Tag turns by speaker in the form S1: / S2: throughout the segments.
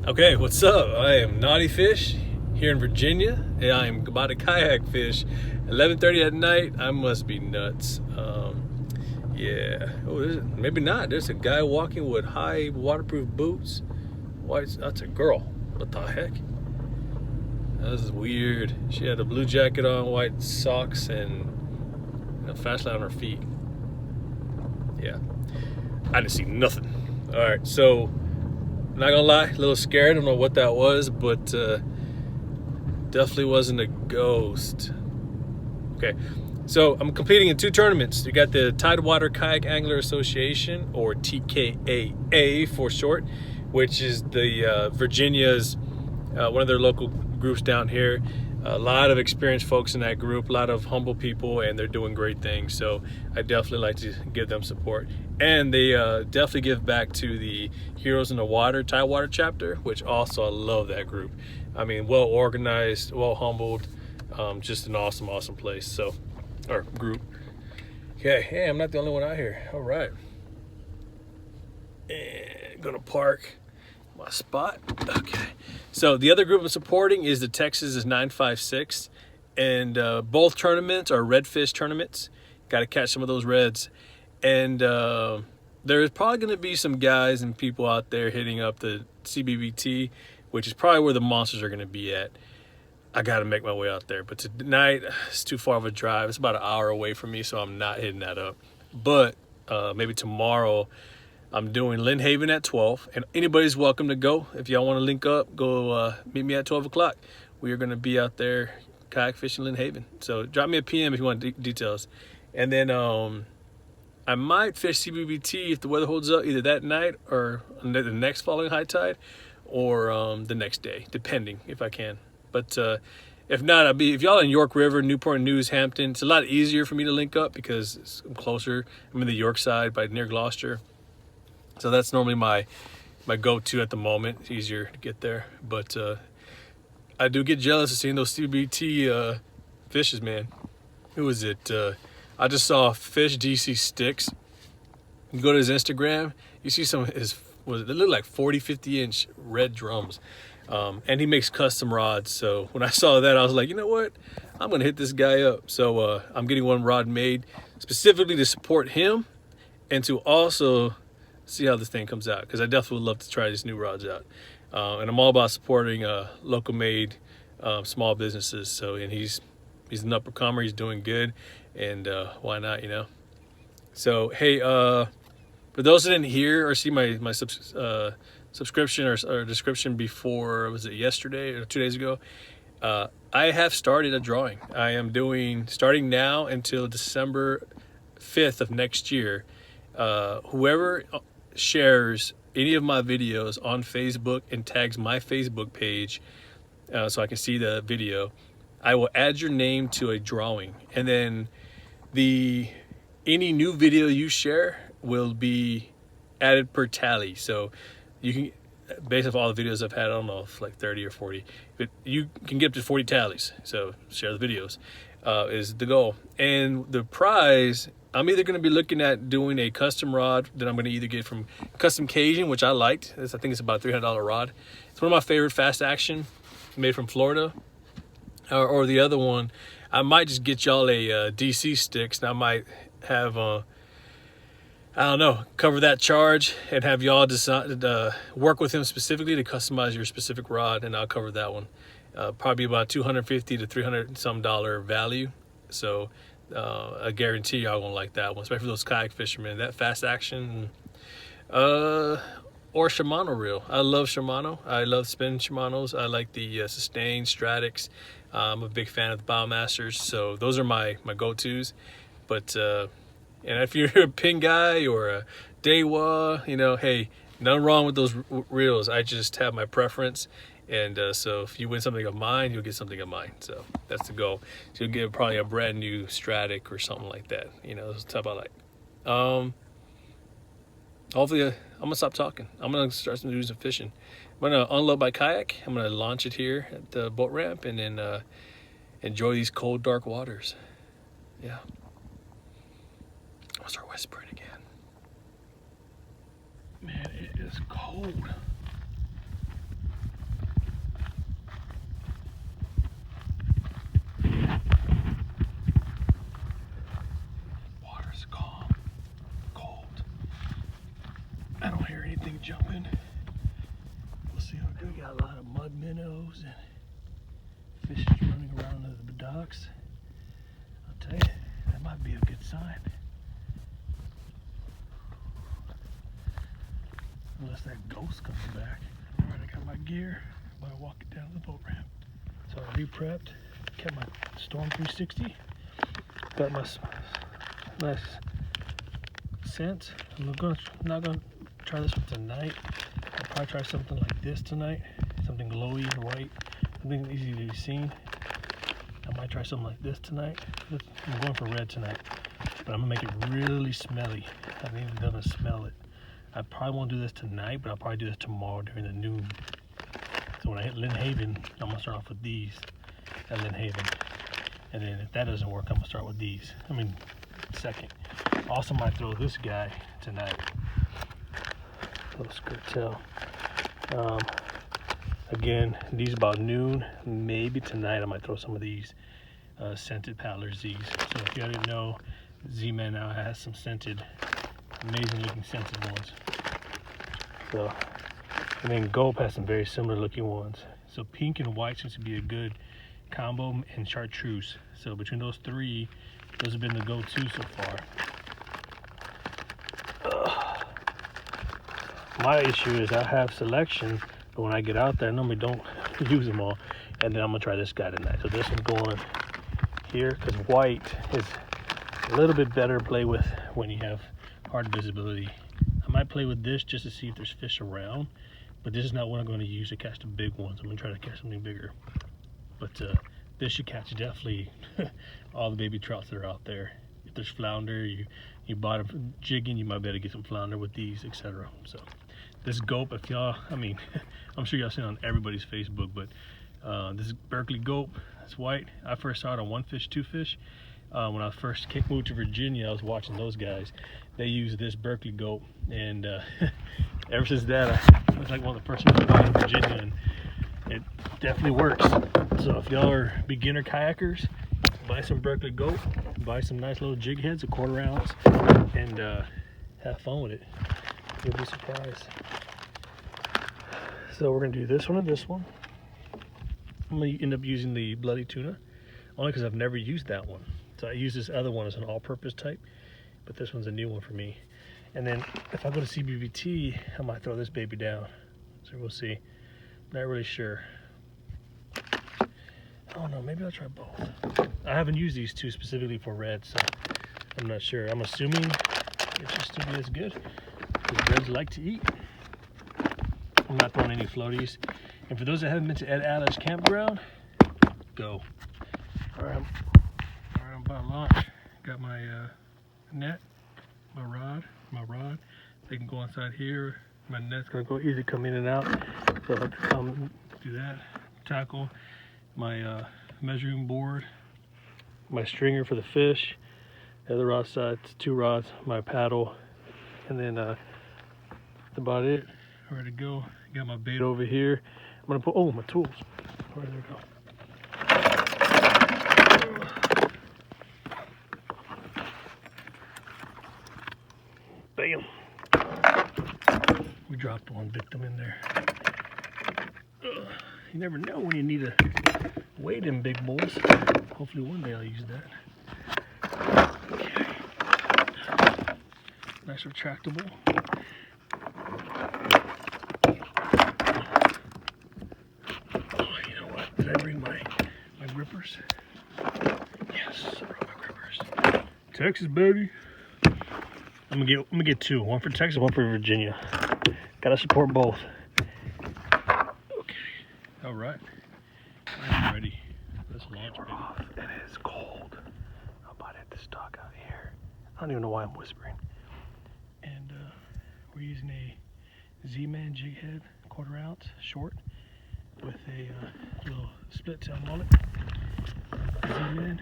S1: Okay, what's up? I am NautiFish here in Virginia, and I am about to kayak fish. 11:30 at night. I must be nuts. Yeah. Oh, maybe not. There's a guy walking with high waterproof boots. Why? That's a girl. What the heck? This is weird. She had a blue jacket on, white socks, and a flashlight on her feet. Yeah. I didn't see nothing. All right, so. Not gonna lie, a little scared. I don't know what that was, but definitely wasn't a ghost. Okay, so I'm competing in two tournaments. You got the Tidewater Kayak Angler Association, or TKAA for short, which is the Virginia's one of their local groups down here. A lot of experienced folks in that group, a lot of humble people, and they're doing great things. So I definitely like to give them support. And they definitely give back to the Heroes in the Water, Tidewater chapter, which also I love that group. I mean, well organized, well humbled, just an awesome, awesome place. So, or group. Okay, hey, I'm not the only one out here. All right. And gonna park my spot. Okay. So the other group I'm supporting is the Texas is 956, and both tournaments are redfish tournaments. Got to catch some of those reds, and there's probably going to be some guys and people out there hitting up the CBBT, which is probably where the monsters are going to be at. I got to make my way out there, but tonight it's too far of a drive. It's about an hour away from me, so I'm not hitting that up. But maybe tomorrow. I'm doing Lynn Haven at 12, and anybody's welcome to go. If y'all want to link up, go meet me at 12 o'clock. We are going to be out there kayak fishing Lynn Haven. So drop me a PM if you want details. And then I might fish CBBT if the weather holds up, either that night or the next following high tide, or the next day, depending if I can. But if not, if y'all in York River, Newport News, Hampton, it's a lot easier for me to link up because I'm closer. I'm in the York side near Gloucester. So that's normally my go-to at the moment. It's easier to get there. But I do get jealous of seeing those CBT fishes, man. Who is it? I just saw Fish DC Sticks. You go to his Instagram, you see some of his, they look like 40, 50-inch red drums. And he makes custom rods. So when I saw that, I was like, you know what? I'm going to hit this guy up. So I'm getting one rod made specifically to support him and to also see how this thing comes out, because I definitely would love to try these new rods out. And I'm all about supporting local made small businesses. So, and he's an up-and-comer, he's doing good, and why not, you know? So hey, for those that didn't hear or see my subscription or description before, was it yesterday or 2 days ago, I have started a drawing. I am starting now until December 5th of next year. Whoever shares any of my videos on Facebook and tags my Facebook page so I can see the video, I will add your name to a drawing, and then any new video you share will be added per tally. So you can, based off all the videos I've had, I don't know if like 30 or 40, but you can get up to 40 tallies. So share the videos is the goal. And the prize, I'm either going to be looking at doing a custom rod that I'm going to either get from Custom Cajun, which I liked. I think it's about a $300 rod. It's one of my favorite fast action, made from Florida. Or the other one, I might just get y'all a DC sticks, and I might have, I don't know, cover that charge and have y'all decide work with him specifically to customize your specific rod, and I'll cover that one. Probably about $250 to $300 some value. So I guarantee y'all gonna like that one, especially for those kayak fishermen. That fast action, or Shimano reel. I love Shimano. I love spin Shimanos. I like the Sustain, Stratix. I'm a big fan of the Bowmasters, so those are my go-tos. But and if you're a pin guy or a Dewa, you know, hey, nothing wrong with those reels. I just have my preference. And so if you win something of mine, you'll get something of mine. So that's the goal. So you'll get probably a brand new Stratic or something like that. You know, that's the type I like. Hopefully, I'm going to stop talking. I'm going to start doing some fishing. I'm going to unload my kayak. I'm going to launch it here at the boat ramp and then enjoy these cold, dark waters. Yeah. I'm going to start whispering again. Man, it is cold. We got a lot of mud minnows and fish is running around in the docks. I'll tell you, that might be a good sign. Unless that ghost comes back. Alright, I got my gear. I'm gonna walk it down to the boat ramp. So I re-prepped, kept my Storm 360, got my nice scent. I'm not gonna try this one tonight. I'll probably try something like this tonight, something glowy and white, something easy to be seen. I might try something like this tonight. I'm going for red tonight, but I'm gonna make it really smelly. I need them to smell it. I probably won't do this tonight, but I'll probably do this tomorrow during the noon. So when I hit Lynn Haven, I'm gonna start off with these at Lynn Haven. And then if that doesn't work, I'm gonna start with these. I mean, second. Also might throw this guy tonight. Little skirt tail. Again, these about noon. Maybe tonight I might throw some of these scented paddler Z's. So if you didn't know, Z-Man now has some scented, amazing looking scented ones. So, and then Gulp has some very similar looking ones. So pink and white seems to be a good combo, and chartreuse. So between those three, those have been the go-to so far. My issue is I have selection, but when I get out there, I normally don't use them all. And then I'm gonna try this guy tonight. So this one's going here because white is a little bit better to play with when you have hard visibility. I might play with this just to see if there's fish around, but this is not what I'm going to use to catch the big ones. I'm going to try to catch something bigger. But this should catch definitely all the baby trouts that are out there. If there's flounder, you bottom jigging, you might be able to get some flounder with these, etc. So this Gulp, if y'all, I mean, I'm sure y'all seen it on everybody's Facebook, but this is Berkeley Gulp. It's white. I first saw it on One Fish, Two Fish. When I first moved to Virginia, I was watching those guys. They use this Berkeley Gulp, and ever since that, I was like one of the first ones to buy in Virginia, and it definitely works. So if y'all are beginner kayakers, buy some Berkeley Gulp, buy some nice little jig heads, a 1/4 ounce, and have fun with it. You'll be surprised. So we're gonna do this one and this one. I'm gonna end up using the bloody tuna, only because I've never used that one. So I use this other one as an all-purpose type, but this one's a new one for me. And then if I go to CBVT, I might throw this baby down. So we'll see. Not really sure. I don't know, maybe I'll try both. I haven't used these two specifically for red, so I'm not sure. I'm assuming it should still be as good, because reds like to eat. I'm not throwing any floaties. And for those that haven't been to Ed Allen's campground, go. All right, I'm about to launch. Got my net, my rod. They can go inside here. My net's gonna go easy, come in and out. So I'll have to come do that. Tackle, my measuring board, my stringer for the fish, the other rod side, 2 rods, my paddle, and then that's about it. Ready to go. Got my bait over here. I'm gonna put, oh, my tools. All right, there we go. Bam. We dropped one victim in there. You never know when you need to weigh them big boys. Hopefully one day I'll use that. Okay. Nice retractable. Oh, you know what? Did I bring my grippers? Yes, I brought my grippers. Texas, baby. I'm gonna get 2. One for Texas, one for Virginia. Gotta support both. Okay. All right. I'm ready. Let's launch. It is cold. I'm about to hit this dock out here. I don't even know why I'm whispering. And we're using a Z-Man jig head, 1/4 ounce, short, with a little split tail mullet. Z-Man,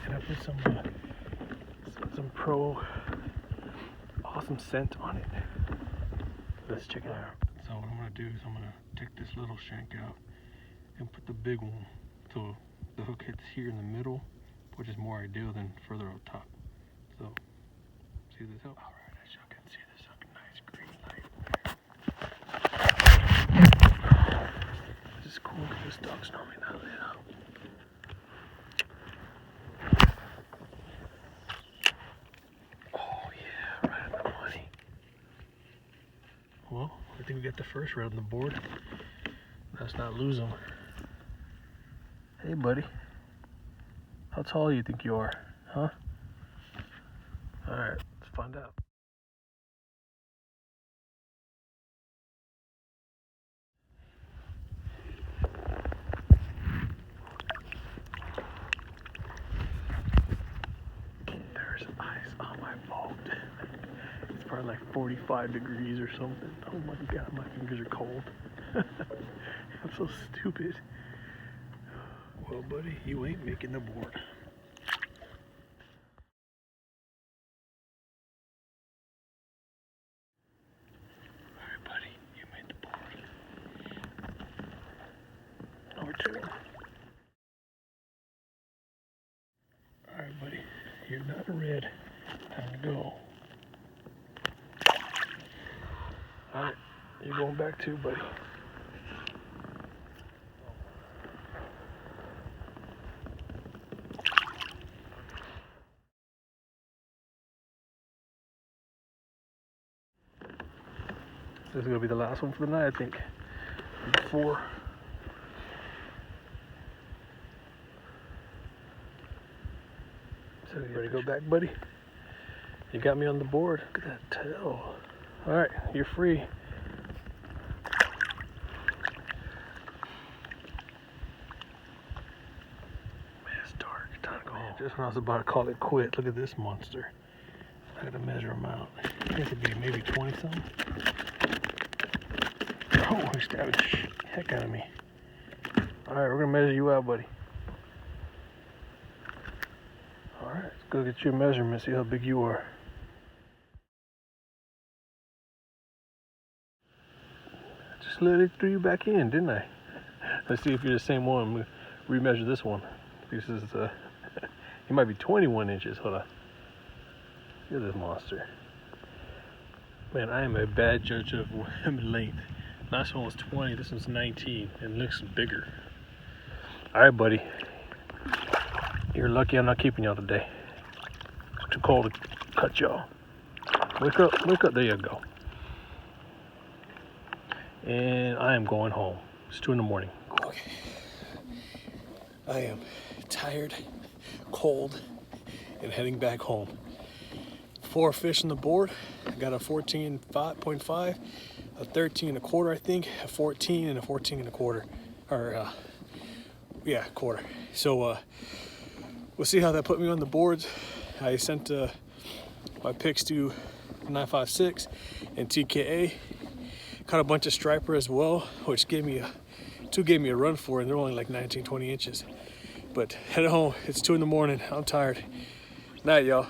S1: and I put some pro awesome scent on it. Let's check it out. So what I'm gonna do is I'm gonna take this little shank out and put the big one so the hook hits here in the middle, which is more ideal than further up top. So see if this helps. All right, as y'all can see, this is a nice green light. this dog's normally not lit up. Oh yeah, right on the money. Well, I think we got the first right on the board. Let's not lose him. Hey buddy, how tall do you think you are, huh? Alright, let's find out. There's ice on my boat. It's probably like 45 degrees or something. Oh my god, my fingers are cold. I'm so stupid. Well, buddy, you ain't making the board. Alright, buddy, you made the board. Number 2. Alright, buddy, you're not red. Time to go. Alright, you're going back too, buddy. This is going to be the last one for the night, I think. Number 4. So you ready to go back, buddy? You got me on the board. Look at that tail. Alright, you're free. Man, it's dark. Time to go home. Just when I was about to call it quit, look at this monster. I gotta measure him out. I think it'd be maybe 20 something. Oh, he stabbed the heck out of me. Alright, we're gonna measure you out, buddy. Alright, let's go get your measurement, see how big you are. Just let it throw you back in, didn't I? Let's see if you're the same one. I'm gonna remeasure this one. This is, he might be 21 inches. Hold on. Look at this monster. Man, I am a bad judge of length. Last one was 20, this one's 19, and looks bigger. Alright, buddy. You're lucky I'm not keeping y'all today. It's too cold to cut y'all. Wake up, there you go. And I am going home. It's 2 in the morning. Okay. I am tired, cold, and heading back home. 4 fish on the board. I got a 14.5, a 13.25, I think, a 14, and a 14.25. Or, yeah, quarter. So, we'll see how that put me on the boards. I sent my picks to 956 and TKAA. Caught a bunch of striper as well, which gave me a run for it, and they're only like 19, 20 inches. But headed home, it's 2 in the morning. I'm tired. Night, y'all.